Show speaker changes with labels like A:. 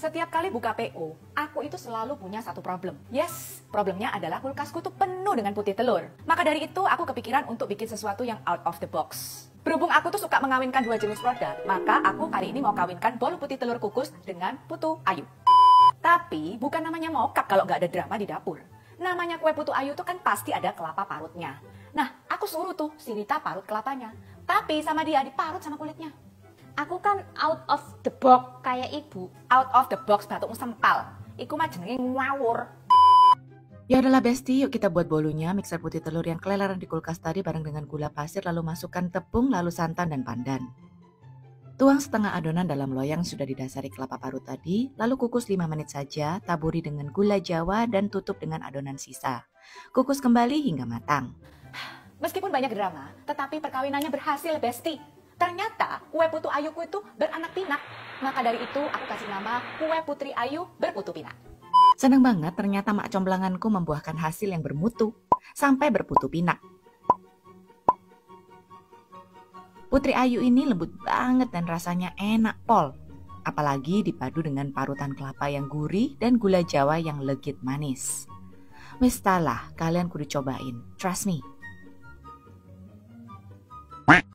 A: Setiap kali buka PO, aku itu selalu punya satu problem. Yes, problemnya adalah kulkasku tuh penuh dengan putih telur. Maka dari itu, aku kepikiran untuk bikin sesuatu yang out of the box. Berhubung aku tuh suka mengawinkan dua jenis produk, maka aku kali ini mau kawinkan bolu putih telur kukus dengan putu ayu. Tapi, bukan namanya mokap kalau nggak ada drama di dapur. Namanya kue putu ayu tuh kan pasti ada kelapa parutnya. Nah, aku suruh tuh si Rita parut kelapanya. Tapi sama dia diparut sama kulitnya.
B: Aku kan out of the box kayak ibu.
A: Out of the box batukmu sempal. Iku mah jenenge ngawur.
C: Ya udahlah Besti, yuk kita buat bolunya. Mixer putih telur yang keleleran di kulkas tadi bareng dengan gula pasir, lalu masukkan tepung, lalu santan dan pandan. Tuang setengah adonan dalam loyang sudah didasari kelapa parut tadi, lalu kukus 5 menit saja, taburi dengan gula jawa dan tutup dengan adonan sisa. Kukus kembali hingga matang.
A: Meskipun banyak drama, tetapi perkawinannya berhasil, Besti. Ternyata kue putu ayuku itu beranak pinak. Maka dari itu aku kasih nama kue putri ayu berputu pinak.
C: Senang banget ternyata mak comblanganku membuahkan hasil yang bermutu, sampai berputu pinak. Putri ayu ini lembut banget dan rasanya enak pol. Apalagi dipadu dengan parutan kelapa yang gurih dan gula jawa yang legit manis. Wis talah, kalian kudu cobain. Trust me.